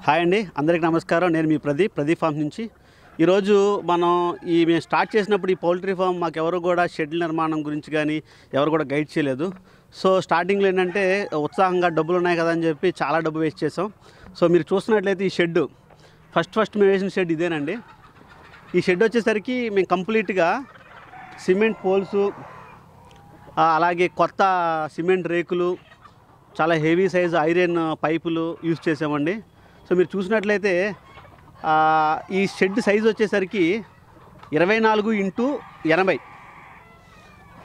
Hi అండి, అందరికీ నమస్కారం. నేను మీ ప్రదీప్ ఫార్మ్ నుంచి. ఈరోజు మేము స్టార్ట్ చేసినప్పుడు ఈ పౌల్ట్రీ ఫామ్ మాకెవరు కూడా షెడ్ నిర్మాణం గురించి కానీ ఎవరు కూడా గైడ్ చేయలేదు. సో స్టార్టింగ్లో ఏంటంటే ఉత్సాహంగా డబ్బులు ఉన్నాయి కదా అని చెప్పి చాలా డబ్బు వేస్ట్ చేసాం. సో మీరు చూస్తున్నట్లయితే ఈ షెడ్ ఫస్ట్ మేము వేసిన షెడ్ ఇదేనండి. ఈ షెడ్ వచ్చేసరికి మేము కంప్లీట్గా సిమెంట్ పోల్స్, అలాగే కొత్త సిమెంట్ రేకులు, చాలా హెవీ సైజు ఐరన్ పైపులు యూజ్ చేసామండి. సో మీరు చూసినట్లయితే ఈ షెడ్ సైజు వచ్చేసరికి 24x80.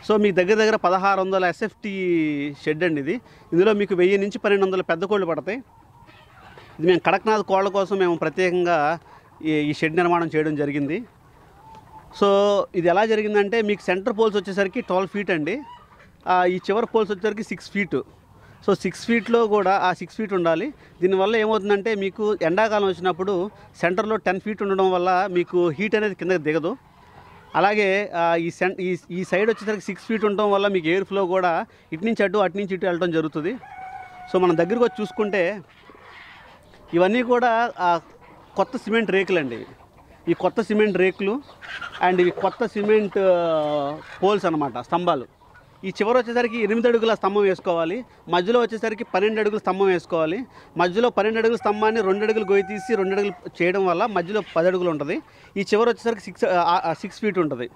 సో మీకు దగ్గర 1600 SFT షెడ్ అండి ఇది. ఇందులో మీకు 1000 నుంచి 1200 పెద్ద కోళ్ళు పడతాయి. ఇది మేము కడక్నాథ్ కోళ్ళ కోసం మేము ప్రత్యేకంగా ఈ షెడ్ నిర్మాణం చేయడం జరిగింది. సో ఇది ఎలా జరిగిందంటే మీకు సెంటర్ పోల్స్ వచ్చేసరికి 12 feet అండి. ఈ చివరి పోల్స్ వచ్చేసరికి 6 feet. సో 6 feetలో కూడా 6 feet ఉండాలి. దీనివల్ల ఏమవుతుందంటే మీకు ఎండాకాలం వచ్చినప్పుడు సెంటర్లో 10 feet ఉండడం వల్ల మీకు హీట్ అనేది కిందకి దిగదు. అలాగే ఈ సైడ్ వచ్చేసరికి 6 feet ఉండడం వల్ల మీకు ఎయిర్ ఫ్లో కూడా ఇటు నుంచి ఇటు వెళ్ళడం జరుగుతుంది. సో మనం దగ్గరకు వచ్చి చూసుకుంటే ఇవన్నీ కూడా కొత్త సిమెంట్ రేకులు అండి. ఈ కొత్త సిమెంట్ రేకులు అండ్ ఇవి కొత్త సిమెంట్ పోల్స్ అన్నమాట, స్తంభాలు. ఈ చివరి వచ్చేసరికి 8 అడుగుల స్తంభం వేసుకోవాలి. మధ్యలో వచ్చేసరికి 12 అడుగుల స్తంభం వేసుకోవాలి. మధ్యలో 12 అడుగుల స్తంభాన్ని 2 అడుగులు గొయ్యి తీసి 2 అడుగులు చేయడం వల్ల మధ్యలో 10 అడుగులు ఉంటుంది. ఈ చివరి వచ్చేసరికి 6 feet ఉంటుంది.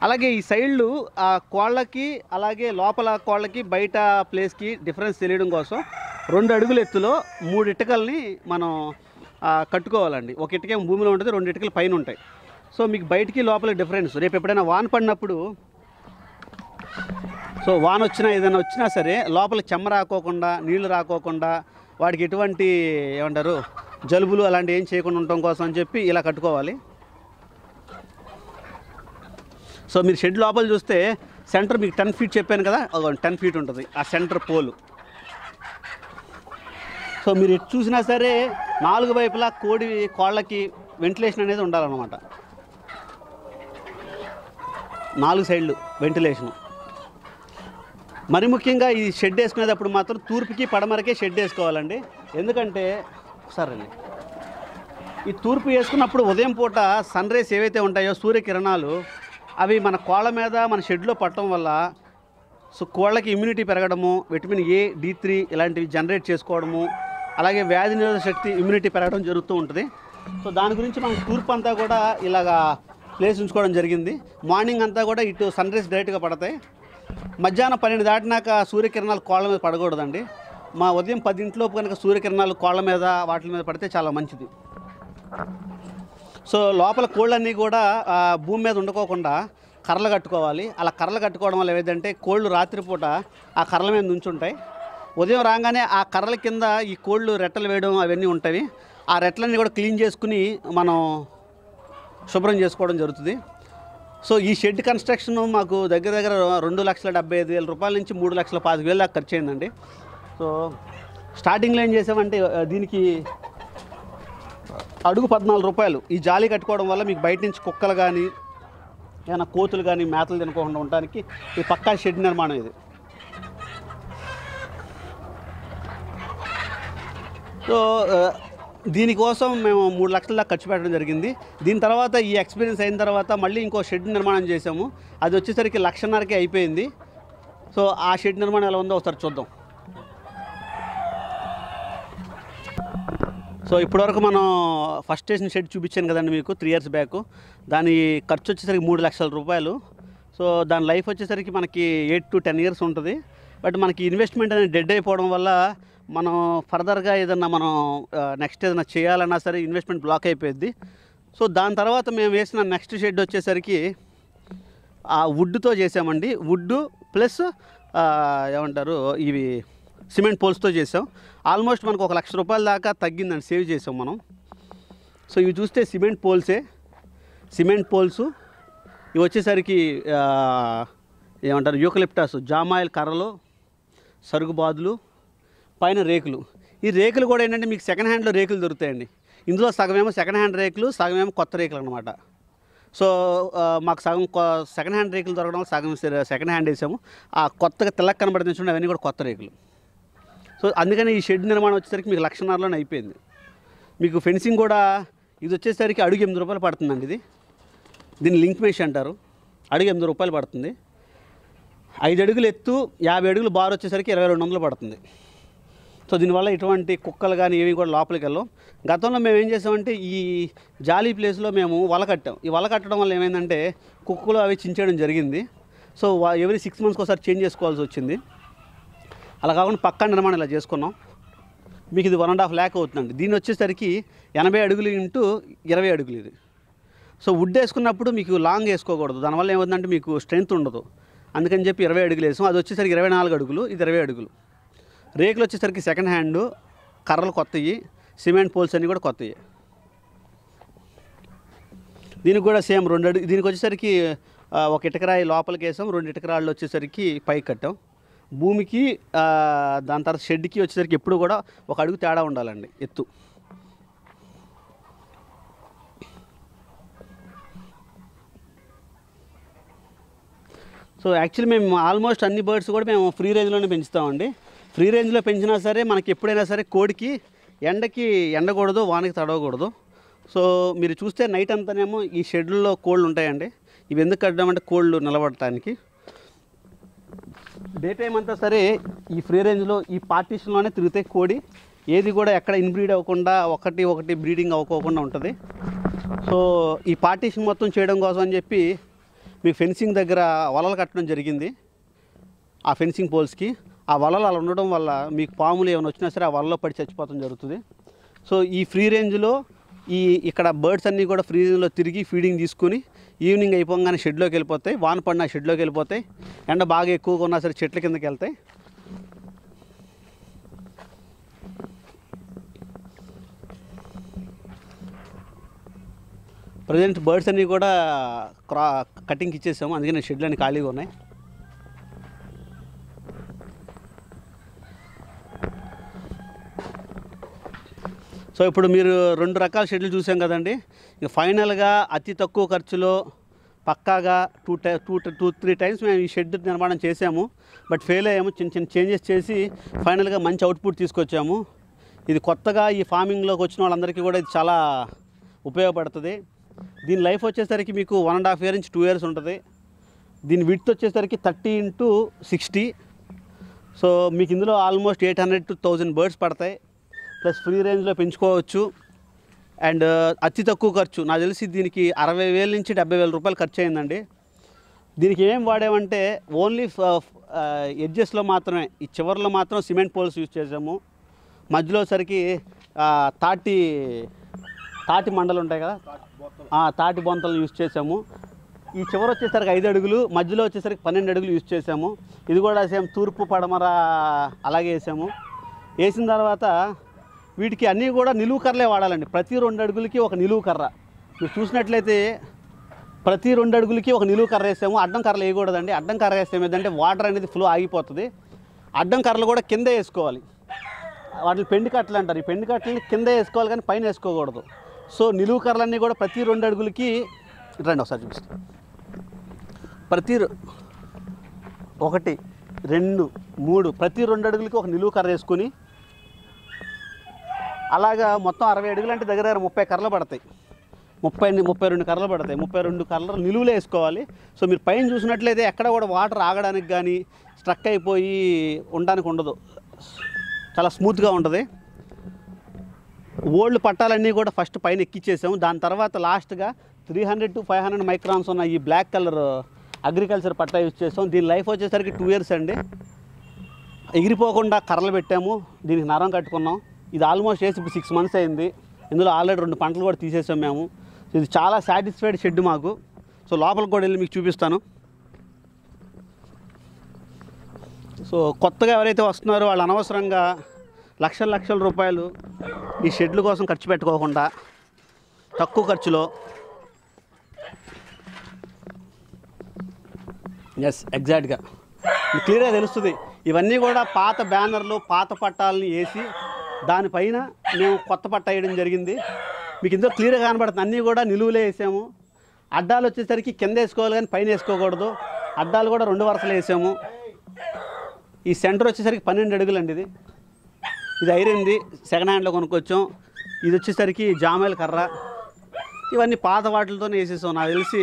అలాగే ఈ సైడ్లు కోళ్ళకి అలాగే లోపల కోళ్ళకి బయట ప్లేస్కి డిఫరెన్స్ తెలియడం కోసం 2 అడుగుల ఎత్తులో 3 ఇటుకల్ని మనం కట్టుకోవాలండి. ఒక ఇటుక భూమిలో ఉంటుంది, 2 ఇటుకలు పైన ఉంటాయి. సో మీకు బయటికి లోపలికి డిఫరెన్స్. రేపు ఎప్పుడైనా వాన పడినప్పుడు, సో వాన వచ్చినా ఏదైనా వచ్చినా సరే లోపల చెమ్మ రాకోకుండా, నీళ్లు రాకోకుండా, వాటికి ఎటువంటి జలుబులు అలాంటివి ఏం చేయకుండా ఉండటం కోసం అని చెప్పి ఇలా కట్టుకోవాలి. సో మీరు షెడ్ లోపల చూస్తే సెంటర్ మీకు 10 feet చెప్పాను కదా, 10 feet ఉంటుంది ఆ సెంటర్ పోలు. సో మీరు ఎటు చూసినా సరే 4 వైపులా కోళ్ళకి వెంటిలేషన్ అనేది ఉండాలన్నమాట. 4 సైడ్లు వెంటిలేషను. మరి ముఖ్యంగా ఈ షెడ్ వేసుకునేటప్పుడు మాత్రం తూర్పుకి పడమరకే షెడ్ వేసుకోవాలండి. ఎందుకంటే సరే ఈ తూర్పు వేసుకున్నప్పుడు ఉదయం పూట సన్ రైస్ ఏవైతే ఉంటాయో సూర్యకిరణాలు అవి మన కోళ్ళ మీద మన షెడ్లో పడటం వల్ల సో కోళ్ళకి ఇమ్యూనిటీ పెరగడము, విటమిన్ A, D3 ఇలాంటివి జనరేట్ చేసుకోవడము, అలాగే వ్యాధి నిరోధక శక్తి ఇమ్యూనిటీ పెరగడం జరుగుతూ ఉంటుంది. సో దాని గురించి మనం తూర్పు అంతా కూడా ఇలాగా ప్లేస్ ఉంచుకోవడం జరిగింది. మార్నింగ్ అంతా కూడా ఇటు సన్ రైస్ డైరెక్ట్గా పడతాయి. మధ్యాహ్నం 12 దాటినాక సూర్యకిరణాలు కోళ్ళ మీద పడకూడదండి. ఉదయం 10 కనుక సూర్యకిరణాలు కోళ్ళ మీద వాటి మీద పడితే చాలా మంచిది. సో లోపల కోళ్ళన్నీ కూడా భూమి మీద ఉండుకోకుండా కర్రలు కట్టుకోవాలి. అలా కర్రలు కట్టుకోవడం వల్ల ఏదంటే కోళ్ళు రాత్రిపూట ఆ కర్రల మీద నుంచుంటాయి. ఉదయం రాగానే ఆ కర్రల కింద ఈ కోళ్ళు రెట్టలు వేయడం అవన్నీ ఉంటాయి. ఆ రెట్టలన్నీ కూడా క్లీన్ చేసుకుని మనం శుభ్రం చేసుకోవడం జరుగుతుంది. సో ఈ షెడ్ కన్స్ట్రక్షన్ మాకు దగ్గర 2,75,000 రూపాయల నుంచి 3,25,000 దాకా ఖర్చు అయిందండి. సో స్టార్టింగ్లో ఏం చేసామంటే దీనికి అడుగు 14 రూపాయలు. ఈ జాలి కట్టుకోవడం వల్ల మీకు బయట నుంచి కుక్కలు కానీ ఏమైనా కోతులు కానీ మేతలు తినకుండా ఉండడానికి ఈ పక్కా షెడ్ నిర్మాణం ఇది. సో దీనికోసం మేము 3 లక్షల దాకా ఖర్చు పెట్టడం జరిగింది. దీని తర్వాత ఈ ఎక్స్పీరియన్స్ అయిన తర్వాత మళ్ళీ ఇంకో షెడ్ నిర్మాణం చేసాము. అది వచ్చేసరికి 1,50,000కే అయిపోయింది. సో ఆ షెడ్ నిర్మాణం ఎలా ఉందో ఒకసారి చూద్దాం. సో ఇప్పటివరకు మనం ఫస్ట్ స్టేషన్ షెడ్ చూపించాను కదండి మీకు 3 years బ్యాక్. దాని ఖర్చు వచ్చేసరికి 3 లక్షల రూపాయలు. సో దాని లైఫ్ వచ్చేసరికి మనకి 8 to 10 years ఉంటుంది. బట్ మనకి ఇన్వెస్ట్మెంట్ అనేది డెడ్ అయిపోవడం వల్ల మనం ఫర్దర్గా ఏదన్నా మనం నెక్స్ట్ ఏదైనా చేయాలన్నా సరే ఇన్వెస్ట్మెంట్ బ్లాక్ అయిపోయింది. సో దాని తర్వాత మేము వేసిన నెక్స్ట్ షెడ్ వచ్చేసరికి వుడ్తో చేసామండి. వుడ్ ప్లస్ ఇవి సిమెంట్ పోల్స్తో చేసాం. ఆల్మోస్ట్ మనకు 1 లక్ష రూపాయల దాకా తగ్గిందండి, సేవ్ చేసాం మనం. సో ఇవి చూస్తే సిమెంట్ పోల్స్ ఇవి వచ్చేసరికి యూకలిప్టస్, జామాయిల్ కర్రలు, సరుగుబాదులు, పైన రేకులు. ఈ రేకులు కూడా ఏంటంటే మీకు సెకండ్ హ్యాండ్లో రేకులు దొరుకుతాయండి. ఇందులో సగమేమో సెకండ్ హ్యాండ్ రేకులు, సగమేమో కొత్త రేకులు అనమాట. సో మాకు సగం సెకండ్ హ్యాండ్ రేకులు దొరకడం వల్ల సగం సెకండ్ హ్యాండ్ వేసాము. ఆ కొత్తగా తెల్లకి కనబడుతుంది చూడండి, అవన్నీ కూడా కొత్త రేకులు. సో అందుకని ఈ షెడ్ నిర్మాణం వచ్చేసరికి మీకు 1,50,000లోనే అయిపోయింది. మీకు ఫెన్సింగ్ కూడా ఇది వచ్చేసరికి అడుగు 8 రూపాయలు పడుతుందండి. దీన్ని లింక్ మెష్ అంటారు. అడుగు 8 రూపాయలు పడుతుంది. 5 అడుగులు ఎత్తు 50 అడుగులు బార్ వచ్చేసరికి 2200 పడుతుంది. సో దీనివల్ల ఎటువంటి కుక్కలు కానీ ఏవి కూడా లోపలికి వెళ్ళవు. గతంలో మేము ఏం చేసామంటే ఈ జాలీ ప్లేస్లో మేము వల కట్టాం. ఈ వల కట్టడం వల్ల ఏమైందంటే కుక్కలు అవి చించేయడం జరిగింది. సో ఎవ్రీ 6 మంత్స్కి ఒకసారి చేంజ్ చేసుకోవాల్సి వచ్చింది. అలా కాకుండా పక్కా నిర్మాణం ఇలా చేసుకున్నాం. మీకు ఇది 1.5 lakh అవుతుందండి. దీన్ని వచ్చేసరికి 80 అడుగులు ఇంటూ 20 అడుగులు ఇది. సో వుడ్ వేసుకున్నప్పుడు మీకు లాంగ్ వేసుకోకూడదు. దానివల్ల ఏమవుతుందంటే మీకు స్ట్రెంత్ ఉండదు. అందుకని చెప్పి 20 అడుగులు వేసాం. అది వచ్చేసరికి 24 అడుగులు, ఇది 20 అడుగులు. రేకులు వచ్చేసరికి సెకండ్ హ్యాండ్, కర్రలు కొత్తవి, సిమెంట్ పోల్స్ అన్నీ కూడా కొత్తవి. దీనికి కూడా సేమ్ 2 అడుగు. దీనికి వచ్చేసరికి 1 ఇటుకరాయి లోపలికి వేసాం, 2 ఇటుకరాళ్ళు వచ్చేసరికి పైకి కట్టాం. భూమికి దాని తర్వాత షెడ్కి వచ్చేసరికి ఎప్పుడు కూడా 1 అడుగు తేడా ఉండాలండి ఎత్తు. సో యాక్చువల్లీ మేము ఆల్మోస్ట్ అన్ని బర్డ్స్ కూడా మేము ఫ్రీ రేంజ్లోనే పెంచుతామండి. ఫ్రీ రేంజ్లో పెంచినా సరే మనకి ఎప్పుడైనా సరే కోడికి ఎండకి ఎండకూడదు, వానకి తడవకూడదు. సో మీరు చూస్తే నైట్ అంతానేమో ఈ షెడ్యూల్లో కోళ్ళు ఉంటాయండి. ఇవి ఎందుకు కట్టామంటే కోళ్ళు నిలబడటానికి. డే టైం అంతా సరే ఈ ఫ్రీ రేంజ్లో ఈ పార్టీషన్లోనే తిరుగుతాయి. కోడి ఏది కూడా ఎక్కడ ఇన్బ్రీడ్ అవ్వకుండా ఒకటి బ్రీడింగ్ అవ్వకోకుండా ఉంటుంది. సో ఈ పార్టీషన్ మొత్తం చేయడం కోసం అని చెప్పి మీకు ఫెన్సింగ్ దగ్గర వలలు కట్టడం జరిగింది. ఆ ఫెన్సింగ్ పోల్స్కి ఆ వలలు అలా ఉండడం వల్ల మీకు పాములు ఏమైనా వచ్చినా సరే ఆ వలలో పడి చచ్చిపోవడం జరుగుతుంది. సో ఈ ఫ్రీ రేంజ్లో ఇక్కడ బర్డ్స్ అన్నీ కూడా ఫ్రీ రేంజ్లో తిరిగి ఫీడింగ్ తీసుకుని ఈవినింగ్ అయిపోగానే షెడ్లోకి వెళ్ళిపోతాయి. వాన పడిన షెడ్లోకి వెళ్ళిపోతాయి. ఎండ బాగా ఎక్కువగా ఉన్నా సరే చెట్ల కిందకి వెళ్తాయి. ప్రజెంట్ బర్డ్స్ అన్నీ కూడా కటింగ్కి ఇచ్చేసాము. అందుకని షెడ్లు అన్నీ ఖాళీగా ఉన్నాయి. సో ఇప్పుడు మీరు 2 రకాల షెడ్లు చూసాం కదండి. ఇక ఫైనల్గా అతి తక్కువ ఖర్చులో పక్కాగా 2-3 టైమ్స్ మేము ఈ షెడ్ నిర్మాణం చేసాము. బట్ ఫెయిల్ అయ్యాము. చిన్న చేంజెస్ చేసి ఫైనల్గా మంచి అవుట్పుట్ తీసుకొచ్చాము. ఇది కొత్తగా ఈ ఫార్మింగ్లోకి వచ్చిన వాళ్ళందరికీ కూడా ఇది చాలా ఉపయోగపడుతుంది. దీని లైఫ్ వచ్చేసరికి మీకు 1.5 year నుంచి 2 years ఉంటుంది. దీని విడ్త్ వచ్చేసరికి 30 x 60. సో మీకు ఇందులో ఆల్మోస్ట్ 800 to 1000 బర్డ్స్ పడతాయి. ప్లస్ ఫ్రీ రేంజ్లో పెంచుకోవచ్చు. అండ్ అతి తక్కువ ఖర్చు, నాకు తెలిసి దీనికి 60,000 నుంచి 70,000 రూపాయలు ఖర్చు అయిందండి. దీనికి ఏం వాడామంటే ఓన్లీ ఎడ్జెస్లో మాత్రమే, ఈ చివర్లో మాత్రం సిమెంట్ పోల్స్ యూజ్ చేసాము. మధ్యలో సరికి తాటి మండలు ఉంటాయి కదా, తాటి బొంతలు యూజ్ చేసాము. ఈ చివర వచ్చేసరికి 5 అడుగులు, మధ్యలో వచ్చేసరికి 12 అడుగులు యూజ్ చేసాము. ఇది కూడా సేమ్ తూర్పు పడమర అలాగే వేసాము. వేసిన తర్వాత వీటికి అన్నీ కూడా నిలువు కర్రలే వాడాలండి. ప్రతి 2 అడుగులకి ఒక నిలువు కర్ర. మీరు చూసినట్లయితే ప్రతి 2 అడుగులకి ఒక నిలువు కర్ర వేసాము. అడ్డం కర్రలు వేయకూడదండి. అడ్డం కర్ర వేస్తే ఏదంటే వాటర్ అనేది ఫ్లో ఆగిపోతుంది. అడ్డం కర్రలు కూడా కింద వేసుకోవాలి. వాటిని పెండి కట్టలు అంటారు. ఈ పెండి కట్టలని కింద వేసుకోవాలి కానీ పైన వేసుకోకూడదు. సో నిలువు కర్రలన్నీ కూడా ప్రతి 2 అడుగులకి రండి ఒకసారి చూపిస్తాను. ప్రతి 1, 2, 3 ప్రతి 2 అడుగులకి ఒక నిలువు కర్ర వేసుకొని అలాగా మొత్తం 60 అడుగులు అంటే దగ్గర 30 కర్రలు పడతాయి. 32 కర్రలు పడతాయి. 32 కర్రలు నిలువులో వేసుకోవాలి. సో మీరు పైన చూసినట్లయితే ఎక్కడ కూడా వాటర్ ఆగడానికి కానీ స్ట్రక్ అయిపోయి ఉండడానికి ఉండదు. చాలా స్మూత్గా ఉంటుంది. ఓల్డ్ పట్టాలన్నీ కూడా ఫస్ట్ పైన ఎక్కిచ్చేసాము. దాని తర్వాత లాస్ట్గా 300 to 500 మైక్రాన్స్ ఉన్న ఈ బ్లాక్ కలర్ అగ్రికల్చర్ పట్టా యూజ్ చేసాం. దీని లైఫ్ వచ్చేసరికి 2 years అండి. ఎగిరిపోకుండా కర్రలు పెట్టాము. దీనికి నరం కట్టుకున్నాం. ఇది ఆల్మోస్ట్ వేసి ఇప్పుడు 6 months అయింది. ఇందులో ఆల్రెడీ 2 పంటలు కూడా తీసేసాం మేము. ఇది చాలా సాటిస్ఫైడ్ షెడ్ మాకు. సో లోపలికి కూడా వెళ్ళి మీకు చూపిస్తాను. సో కొత్తగా ఎవరైతే వస్తున్నారో వాళ్ళు అనవసరంగా లక్షల రూపాయలు ఈ షెడ్ల కోసం ఖర్చు పెట్టుకోకుండా తక్కువ ఖర్చులో, ఎగ్జాక్ట్గా క్లియర్గా తెలుస్తుంది. ఇవన్నీ కూడా పాత బ్యానర్లు, పాత పట్టాలని వేసి దానిపైన మేము కొత్త పట్ట వేయడం జరిగింది. మీకు ఇందులో క్లియర్గా కనబడుతుంది. అన్నీ కూడా నిలువులే వేసాము. అడ్డాలు వచ్చేసరికి కింద వేసుకోవాలి కానీ పైన వేసుకోకూడదు. అడ్డాలు కూడా 2 వరుసలు వేసాము. ఈ సెంటర్ వచ్చేసరికి 12 అడుగులు అండి. ఇది ఐరన్ది సెకండ్ హ్యాండ్లో కొనుక్కొచ్చాం. ఇది వచ్చేసరికి జామేల కర్ర. ఇవన్నీ పాత వాటిలతోనే వేసేసాం. నాకు తెలిసి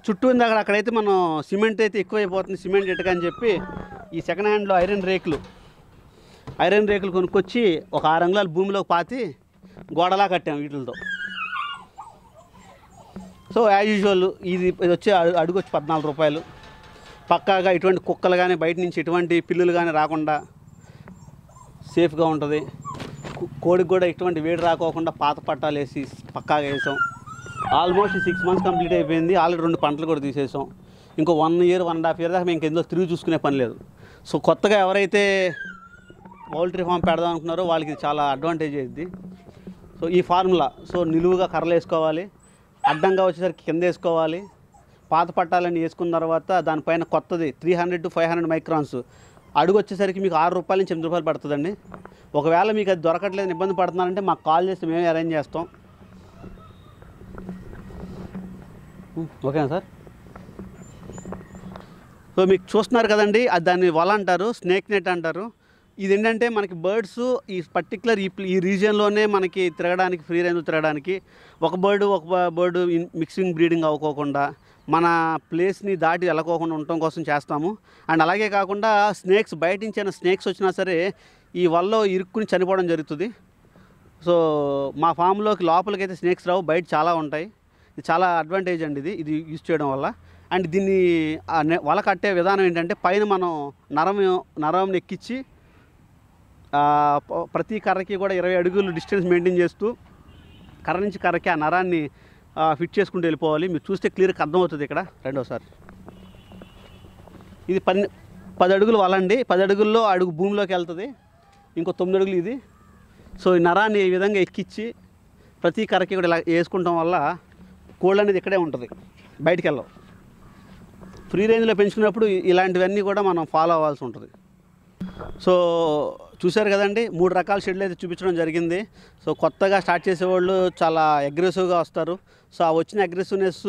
చుట్టూ ఉంది అక్కడైతే మనం సిమెంట్ అయితే ఎక్కువైపోతుంది, సిమెంట్ ఇటుక అని చెప్పి ఈ సెకండ్ హ్యాండ్లో ఐరన్ రేకులు కొనుక్కొచ్చి ఒక 6 అంగుళాలు భూమిలోకి పాతి గోడలా కట్టాము వీటితో. సో యాజ్ యూజువల్ ఇది వచ్చి అడుగు వచ్చి 14 రూపాయలు. పక్కాగా ఇటువంటి కుక్కలు కానీ బయట నుంచి ఎటువంటి పిల్లులు కానీ రాకుండా సేఫ్గా ఉంటుంది. కోడికి కూడా ఎటువంటి వేడి రాకోకుండా పాత పట్టాలు వేసి పక్కాగా వేసాం. ఆల్మోస్ట్ 6 మంత్స్ కంప్లీట్ అయిపోయింది. ఆల్రెడీ 2 పంటలు కూడా తీసేసాం. ఇంకో 1 ఇయర్ 1.5 ఇయర్ దాకా మేము ఇంకెందులో తిరిగి చూసుకునే పని లేదు. సో కొత్తగా ఎవరైతే పౌల్ట్రీ ఫామ్ పెడదాం అనుకున్నారో వాళ్ళకి చాలా అడ్వాంటేజ్ అయ్యింది. సో ఈ ఫార్ములా, సో నిలువుగా కర్రలు వేసుకోవాలి, అడ్డంగా వచ్చేసరికి కింద వేసుకోవాలి. పాత పట్టాలన్నీ వేసుకున్న తర్వాత దానిపైన కొత్తది 300 to 500 మైక్రాన్స్ అడుగు వచ్చేసరికి మీకు 6 రూపాయల నుంచి 8 రూపాయలు పడుతుందండి. ఒకవేళ మీకు అది దొరకట్లేదు, ఇబ్బంది పడుతున్నారంటే మాకు కాల్ చేసి మేమే అరేంజ్ చేస్తాం. ఓకేనా సార్? సో మీకు చూస్తున్నారు కదండి, అది దాన్ని వల అంటారు, స్నేక్ నెట్ అంటారు. ఇది ఏంటంటే మనకి బర్డ్స్ ఈ పర్టికులర్ ఈ రీజియన్లోనే మనకి తిరగడానికి, ఫ్రీ రేంజ్లో తిరగడానికి, ఒక బర్డు మిక్సింగ్ బ్రీడింగ్ అవ్వకోకుండా మన ప్లేస్ని దాటి వెళ్ళకోకుండా ఉండటం కోసం చేస్తాము. అండ్ అలాగే కాకుండా స్నేక్స్ బయట నుంచి అయినా స్నేక్స్ వచ్చినా సరే ఈ వలలో ఇరుక్కుని చనిపోవడం జరుగుతుంది. సో మా ఫామ్లోకి లోపలికైతే స్నేక్స్ రావు, బయట చాలా ఉంటాయి. ఇది చాలా అడ్వాంటేజ్ అండి ఇది యూజ్ చేయడం వల్ల. అండ్ దీన్ని వల కట్టే విధానం ఏంటంటే పైన మనం నరం ఎక్కించి ప్రతి కర్రకి కూడా 20 అడుగులు డిస్టెన్స్ మెయింటైన్ చేస్తూ కర్ర నుంచి కర్రకి ఆ నరాన్ని ఫిట్ చేసుకుంటూ వెళ్ళిపోవాలి. మీరు చూస్తే క్లియర్గా అర్థమవుతుంది. ఇక్కడ రెండోసారి ఇది 10 అడుగులు వలండి. 10 అడుగుల్లో అడుగు భూమిలోకి వెళ్తుంది, ఇంకో 9 అడుగులు ఇది. సో ఈ నరాన్ని ఈ విధంగా ఎక్కించి ప్రతి కర్రకి కూడా ఇలా వేసుకుంటాం వల్ల కోళ్ళు అనేది ఇక్కడే ఉంటుంది, బయటికి వెళ్ళవు. ఫ్రీ రేంజ్లో పెంచుకున్నప్పుడు ఇలాంటివన్నీ కూడా మనం ఫాలో అవ్వాల్సి ఉంటుంది. సో చూశారు కదండి, 3 రకాల షెడ్లు అయితే చూపించడం జరిగింది. సో కొత్తగా స్టార్ట్ చేసేవాళ్ళు చాలా అగ్రెసివ్గా వస్తారు. సో ఆ వచ్చిన అగ్రెసివ్నెస్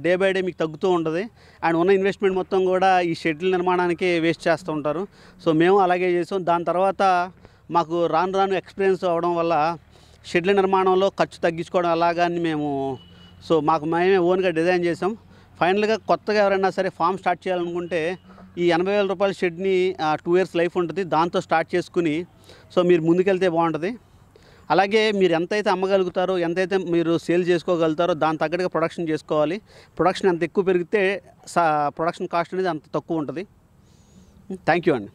డే బై డే మీకు తగ్గుతూ ఉంటుంది. అండ్ ఉన్న ఇన్వెస్ట్మెంట్ మొత్తం కూడా ఈ షెడ్ల నిర్మాణానికి వేస్ట్ చేస్తూ ఉంటారు. సో మేము అలాగే చేసాం. దాని తర్వాత మాకు రాను ఎక్స్పీరియన్స్ అవ్వడం వల్ల షెడ్ల నిర్మాణంలో ఖర్చు తగ్గించుకోవడం అలాగని మేము మేమే ఓన్గా డిజైన్ చేసాం. ఫైనల్గా కొత్తగా ఎవరైనా సరే ఫామ్ స్టార్ట్ చేయాలనుకుంటే ఈ 80,000 రూపాయల షెడ్ని 2 ఇయర్స్ లైఫ్ ఉంటుంది, దాంతో స్టార్ట్ చేసుకుని సో మీరు ముందుకెళ్తే బాగుంటుంది. అలాగే మీరు ఎంతైతే అమ్మగలుగుతారో, ఎంతైతే మీరు సేల్ చేసుకోగలుగుతారో దాని తగ్గట్టుగా ప్రొడక్షన్ చేసుకోవాలి. ప్రొడక్షన్ ఎంత ఎక్కువ పెరిగితే ప్రొడక్షన్ కాస్ట్ అనేది అంత తక్కువ ఉంటుంది. థ్యాంక్ యూ అండి.